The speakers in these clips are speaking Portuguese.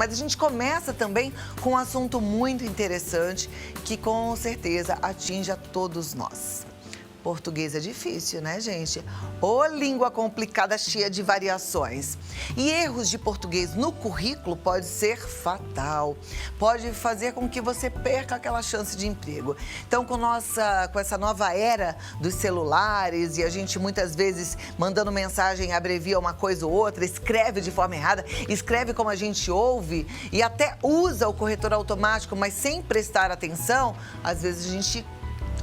Mas a gente começa também com um assunto muito interessante que com certeza atinge a todos nós. Português é difícil, né, gente? Ô, língua complicada, cheia de variações. E erros de português no currículo pode ser fatal. Pode fazer com que você perca aquela chance de emprego. Então, com essa nova era dos celulares e a gente muitas vezes mandando mensagem abrevia uma coisa ou outra, escreve de forma errada, escreve como a gente ouve e até usa o corretor automático, mas sem prestar atenção, às vezes a gente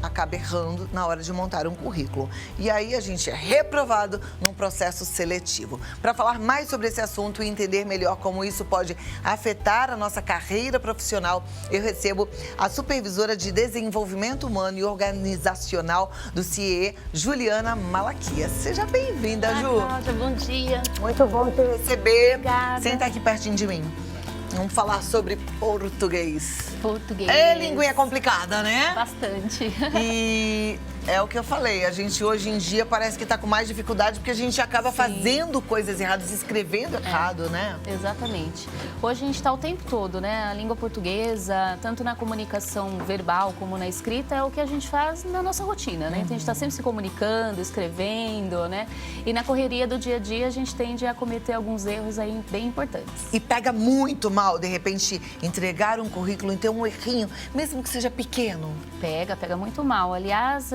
acaba errando na hora de montar um currículo. E aí a gente é reprovado num processo seletivo. Para falar mais sobre esse assunto e entender melhor como isso pode afetar a nossa carreira profissional, eu recebo a supervisora de desenvolvimento humano e organizacional do CIE, Juliana Malaquias. Seja bem-vinda, Ju. Cláudia, bom dia. Muito bom te receber. Obrigada. Senta aqui pertinho de mim. Vamos falar sobre português. Português. É linguinha complicada, né? Bastante. E é o que eu falei, a gente hoje em dia parece que está com mais dificuldade porque a gente acaba fazendo coisas erradas, escrevendo errado, né? Exatamente. Hoje a gente está o tempo todo, né? A língua portuguesa, tanto na comunicação verbal como na escrita, é o que a gente faz na nossa rotina, né? Então a gente está sempre se comunicando, escrevendo, né? E na correria do dia a dia a gente tende a cometer alguns erros aí bem importantes. E pega muito mal, de repente, entregar um currículo e ter um errinho, mesmo que seja pequeno. Pega muito mal. Aliás,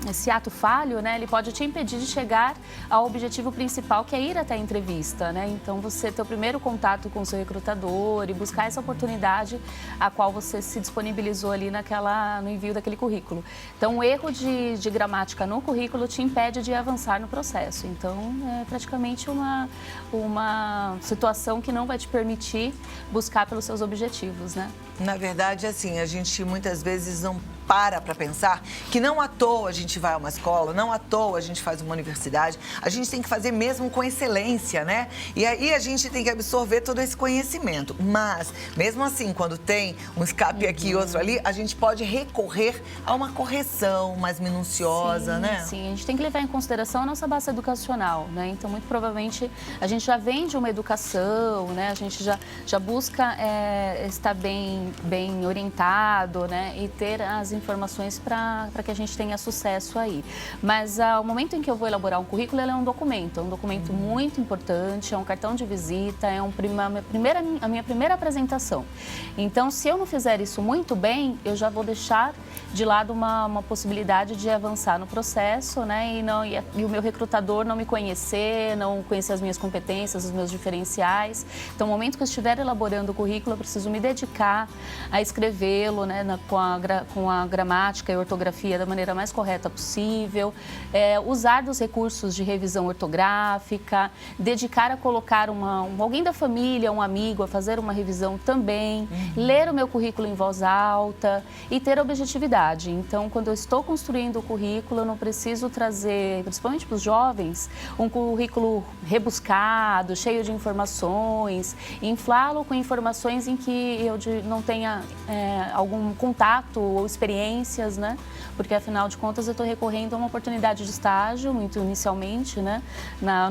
esse ato falho, né, ele pode te impedir de chegar ao objetivo principal, que é ir até a entrevista, né? Então, você ter o primeiro contato com o seu recrutador e buscar essa oportunidade a qual você se disponibilizou ali no envio daquele currículo. Então, o erro de gramática no currículo te impede de avançar no processo. Então, é praticamente uma situação que não vai te permitir buscar pelos seus objetivos, né? Na verdade, assim, a gente muitas vezes não para pensar que não à toa a gente vai a uma escola, não à toa a gente faz uma universidade, a gente tem que fazer mesmo com excelência, né? E aí a gente tem que absorver todo esse conhecimento. Mas, mesmo assim, quando tem um escape aqui e outro ali, a gente pode recorrer a uma correção mais minuciosa, né? Sim, a gente tem que levar em consideração a nossa base educacional, né? Então, muito provavelmente, a gente já vem de uma educação, né? A gente já busca estar bem orientado, né? E ter as informações para que a gente tenha sucesso aí. Mas ao momento em que eu vou elaborar um currículo, ele é um documento muito importante, é um cartão de visita, é a minha primeira apresentação. Então, se eu não fizer isso muito bem, eu já vou deixar de lado uma possibilidade de avançar no processo, né? E o meu recrutador não me conhecer, não conhecer as minhas competências, os meus diferenciais. Então, no momento que eu estiver elaborando o currículo, eu preciso me dedicar a escrevê-lo, né, com a gramática e ortografia da maneira mais correta possível, usar dos recursos de revisão ortográfica, dedicar a colocar alguém da família, um amigo, a fazer uma revisão também, ler o meu currículo em voz alta e ter objetividade. Então, quando eu estou construindo o currículo, eu não preciso trazer, principalmente para os jovens, um currículo rebuscado, cheio de informações, inflá-lo com informações em que eu não tenha algum contato ou experiências, né? Porque, afinal de contas, eu estou recorrendo a uma oportunidade de estágio, muito inicialmente, né?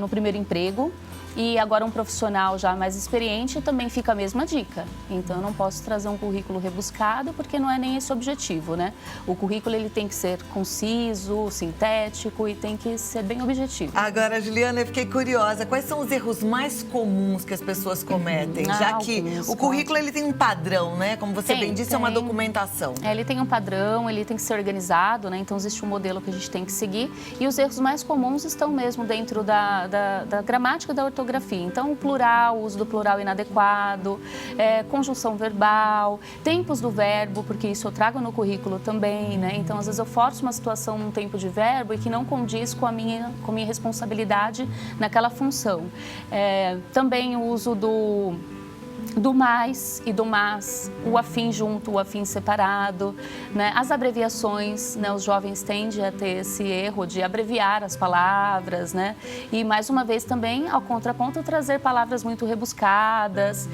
No primeiro emprego. E agora um profissional já mais experiente também fica a mesma dica. Então, eu não posso trazer um currículo rebuscado porque não é nem esse o objetivo, né? O currículo ele tem que ser conciso, sintético e tem que ser bem objetivo. Agora, Juliana, eu fiquei curiosa. Quais são os erros mais comuns que as pessoas cometem? Já que o currículo ele tem um padrão, né? Como você bem disse, é uma documentação. Ele tem um padrão, ele tem que ser organizado, né? Então, existe um modelo que a gente tem que seguir. E os erros mais comuns estão mesmo dentro da gramática e da ortografia. Então, o plural, o uso do plural inadequado, conjunção verbal, tempos do verbo, porque isso eu trago no currículo também, né? Então, às vezes eu forço uma situação num tempo de verbo e que não condiz com a minha responsabilidade naquela função. Também o uso do mais e do mas, o afim junto, o afim separado, né? As abreviações, né? Os jovens tendem a ter esse erro de abreviar as palavras, né? E mais uma vez também, ao contraponto, trazer palavras muito rebuscadas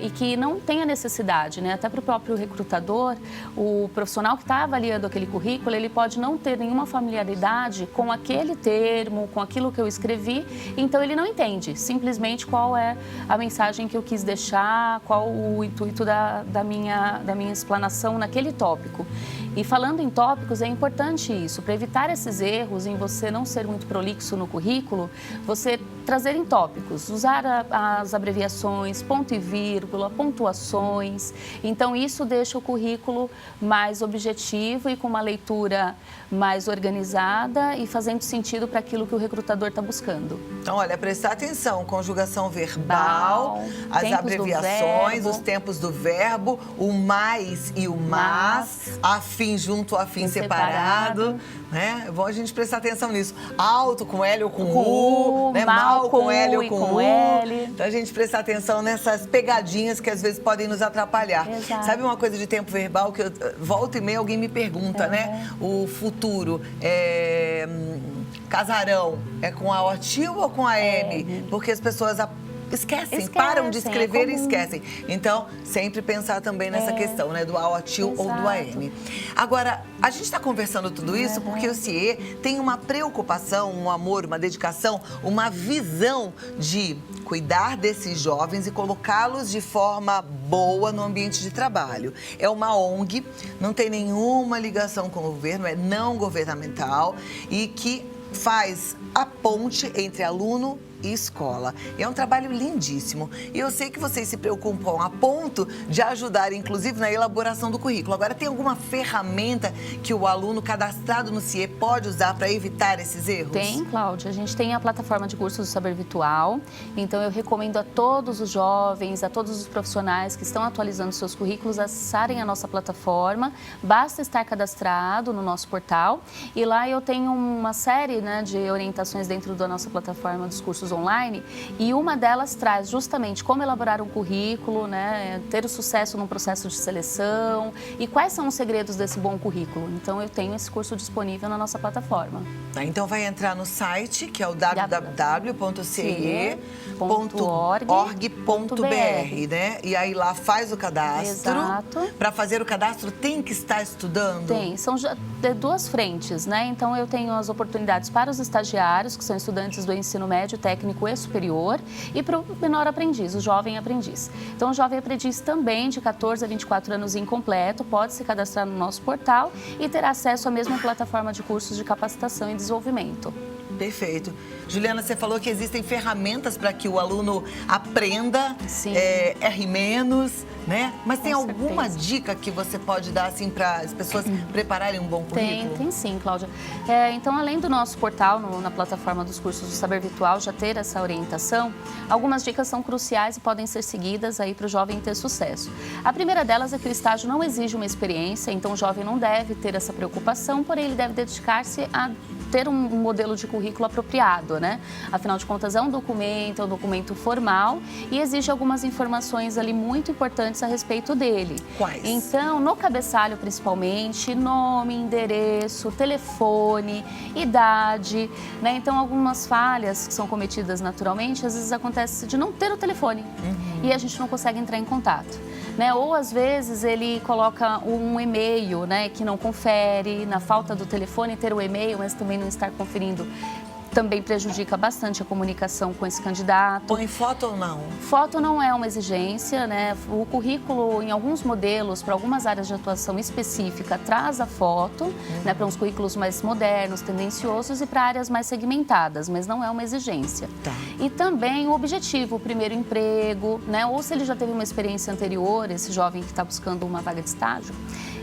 e que não tem a necessidade, né? Até para o próprio recrutador, o profissional que está avaliando aquele currículo, ele pode não ter nenhuma familiaridade com aquele termo, com aquilo que eu escrevi, então ele não entende simplesmente qual é a mensagem que eu quis deixar, qual o intuito da minha explanação naquele tópico. E falando em tópicos, é importante isso, para evitar esses erros em você não ser muito prolixo no currículo, você trazer em tópicos, usar as abreviações, ponto e vírgula, pontuações. Então, isso deixa o currículo mais objetivo e com uma leitura mais organizada e fazendo sentido para aquilo que o recrutador está buscando. Então, olha, prestar atenção, conjugação verbal, as abreviações, os tempos do verbo, o mais e o mas, afim junto, afim separado, né? É bom a gente prestar atenção nisso. Alto com L ou com U, né? Mal com L ou com U. Então, a gente prestar atenção nessas pegadinhas que às vezes podem nos atrapalhar. Exato. Sabe uma coisa de tempo verbal que volta e meia alguém me pergunta, né? O futuro casarão é com a O tio ou com a M? Porque as pessoas esquecem, param de escrever e esquecem. Então, sempre pensar também nessa questão, né? Do AOTIL ou do AM. Agora, a gente está conversando tudo isso porque o CIE tem uma preocupação, um amor, uma dedicação, uma visão de cuidar desses jovens e colocá-los de forma boa no ambiente de trabalho. É uma ONG, não tem nenhuma ligação com o governo, é não governamental e que faz a ponte entre aluno e escola. É um trabalho lindíssimo. E eu sei que vocês se preocupam a ponto de ajudar, inclusive, na elaboração do currículo. Agora, tem alguma ferramenta que o aluno cadastrado no CIE pode usar para evitar esses erros? Tem, Cláudia. A gente tem a plataforma de cursos do Saber Virtual. Então, eu recomendo a todos os jovens, a todos os profissionais que estão atualizando seus currículos, acessarem a nossa plataforma. Basta estar cadastrado no nosso portal. E lá eu tenho uma série, né, de orientações dentro da nossa plataforma dos cursos online, e uma delas traz justamente como elaborar um currículo, né, ter o sucesso num processo de seleção e quais são os segredos desse bom currículo. Então, eu tenho esse curso disponível na nossa plataforma. Então, vai entrar no site, que é o www.cie.org.br, né? E aí lá faz o cadastro. Exato. Para fazer o cadastro, tem que estar estudando? Tem, são de duas frentes, né? Então, eu tenho as oportunidades para os estagiários, que são estudantes do ensino médio, técnico e superior, e para o menor aprendiz, o jovem aprendiz. Então, o jovem aprendiz também, de 14 a 24 anos incompleto, pode se cadastrar no nosso portal e ter acesso à mesma plataforma de cursos de capacitação e desenvolvimento. Perfeito. Juliana, você falou que existem ferramentas para que o aluno aprenda, erre menos, né? Mas tem alguma dica que você pode dar, assim, para as pessoas prepararem um bom currículo? Tem sim, Cláudia. Então, além do nosso portal, na plataforma dos cursos do Saber Virtual, já ter essa orientação, algumas dicas são cruciais e podem ser seguidas aí para o jovem ter sucesso. A primeira delas é que o estágio não exige uma experiência, então o jovem não deve ter essa preocupação, porém ele deve dedicar-se a ter um modelo de currículo apropriado, né? Afinal de contas, é um documento formal e exige algumas informações ali muito importantes a respeito dele. Quais? Então, no cabeçalho, principalmente, nome, endereço, telefone, idade, né? Então, algumas falhas que são cometidas naturalmente, às vezes acontece de não ter o telefone e a gente não consegue entrar em contato. Né? Ou às vezes ele coloca um e-mail, né, que não confere, na falta do telefone ter o e-mail, mas também não estar conferindo, também prejudica bastante a comunicação com esse candidato. Põe foto ou não? Foto não é uma exigência, né? O currículo, em alguns modelos, para algumas áreas de atuação específica, traz a foto, né, para uns currículos mais modernos, tendenciosos e para áreas mais segmentadas, mas não é uma exigência. Tá. E também o objetivo, o primeiro emprego, né? Ou se ele já teve uma experiência anterior, esse jovem que está buscando uma vaga de estágio,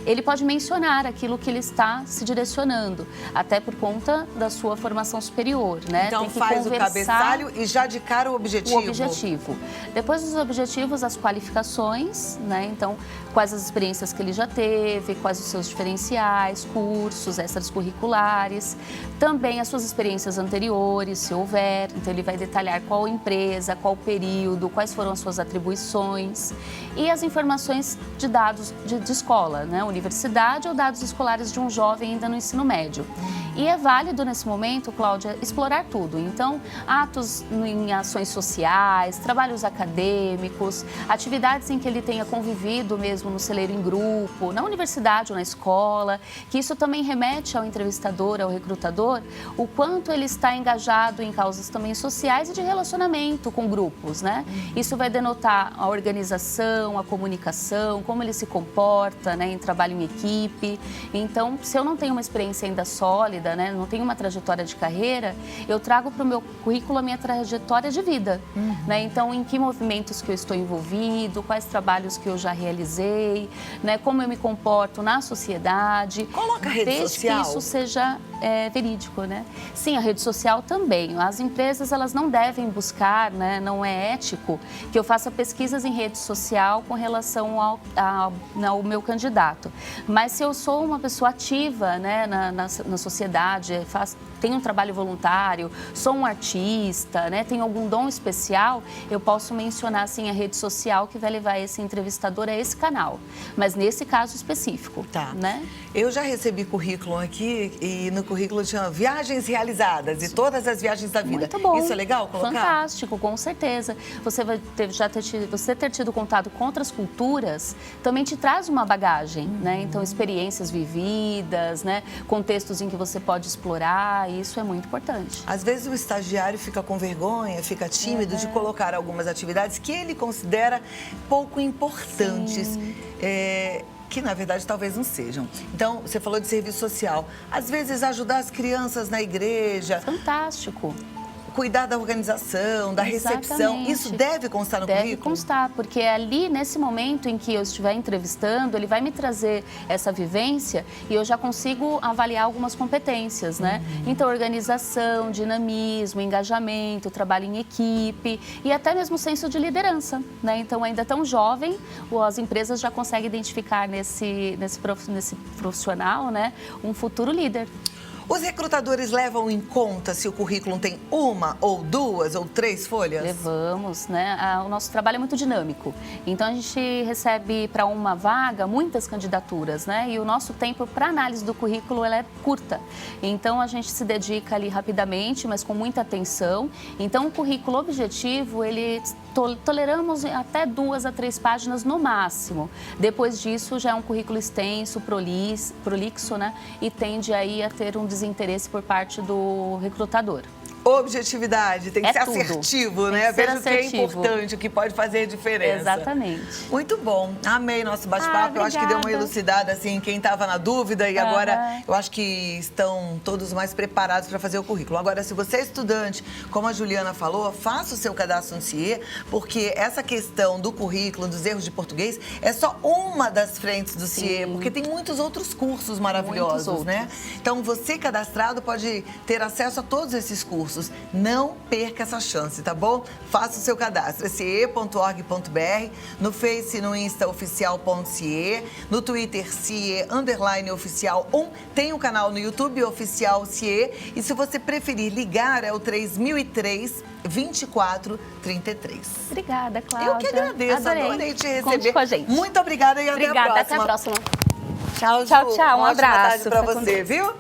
ele pode mencionar aquilo que ele está se direcionando, até por conta da sua formação superior. anterior, né? Então tem que faz conversar... o cabeçalho e já de cara o objetivo. O objetivo. Depois dos objetivos, as qualificações, né? Então, quais as experiências que ele já teve, quais os seus diferenciais, cursos extracurriculares, também as suas experiências anteriores, se houver. Então, ele vai detalhar qual empresa, qual período, quais foram as suas atribuições e as informações de dados de escola, né? Universidade ou dados escolares de um jovem ainda no ensino médio. E é válido nesse momento, Cláudia, explorar tudo. Então, atos em ações sociais, trabalhos acadêmicos, atividades em que ele tenha convivido mesmo no celeiro em grupo, na universidade ou na escola, que isso também remete ao entrevistador, ao recrutador, o quanto ele está engajado em causas também sociais e de relacionamento com grupos, né? Isso vai denotar a organização, a comunicação, como ele se comporta, né, em trabalho em equipe. Então, se eu não tenho uma experiência ainda sólida, né, não tenho uma trajetória de carreira, eu trago para o meu currículo a minha trajetória de vida, né? Então, em que movimentos que eu estou envolvido, quais trabalhos que eu já realizei, né, como eu me comporto na sociedade. Coloca a rede social. Desde que isso seja verídico, né? Sim, a rede social também. As empresas, elas não devem buscar, né, não é ético que eu faça pesquisas em rede social com relação ao meu candidato. Mas se eu sou uma pessoa ativa, né, na sociedade, tenho um trabalho voluntário, sou um artista, né, tenho algum dom especial, eu posso mencionar, assim, a rede social que vai levar esse entrevistador a esse canal. Mas nesse caso específico, tá, né? Eu já recebi currículo aqui e no currículo tinha viagens realizadas e todas as viagens da vida. Muito bom. Isso é legal colocar? Fantástico, com certeza. Você vai você ter tido contato com outras culturas também te traz uma bagagem, né? Então, experiências vividas, né? Contextos em que você pode explorar, isso é muito importante. Às vezes o estagiário fica com vergonha, fica tímido de colocar algumas atividades que ele considera pouco importantes. Que na verdade talvez não sejam. Então, você falou de serviço social. Às vezes ajudar as crianças na igreja. Fantástico. Cuidar da organização, da recepção, Exatamente. isso deve constar no Deve currículo? constar, porque é ali, nesse momento em que eu estiver entrevistando, ele vai me trazer essa vivência e eu já consigo avaliar algumas competências, né? Então, organização, dinamismo, engajamento, trabalho em equipe e até mesmo senso de liderança, né? Então, ainda tão jovem, as empresas já conseguem identificar nesse profissional, né, um futuro líder. Os recrutadores levam em conta se o currículo tem uma ou duas ou três folhas? Levamos, né? O nosso trabalho é muito dinâmico. Então, a gente recebe para uma vaga muitas candidaturas, né? E o nosso tempo para análise do currículo ela é curta. Então, a gente se dedica ali rapidamente, mas com muita atenção. Então, o currículo objetivo, ele toleramos até 2 a 3 páginas no máximo. Depois disso, já é um currículo extenso, prolixo, né? E tende aí a ter um desinteresse por parte do recrutador. Objetividade, tem que ser tudo. assertivo, Tem né? que ser Veja o que é assertivo. importante, o que pode fazer diferença. Exatamente. Muito bom. Amei nosso bate-papo. Eu acho que deu uma Obrigada. elucidada, assim, quem estava na dúvida e agora eu acho que estão todos mais preparados para fazer o currículo. Agora, se você é estudante, como a Juliana falou, faça o seu cadastro no CIE, porque essa questão do currículo, dos erros de português, é só uma das frentes do CIE, porque tem muitos outros cursos maravilhosos, né? Então, você cadastrado pode ter acesso a todos esses cursos. Não perca essa chance, tá bom? Faça o seu cadastro. É cie.org.br, no Face e no Insta oficial.cie, no Twitter cie_oficial1, tem um canal no YouTube oficial CIE e se você preferir ligar é o 3003 2433. Obrigada, Cláudia. Eu que agradeço, adorei te receber. Conte com a gente. Muito obrigada e Obrigada, até a próxima. até a próxima. Tchau, Ju. Tchau, tchau. Um Uma ótima abraço. tarde pra Fica com você, Deus. viu?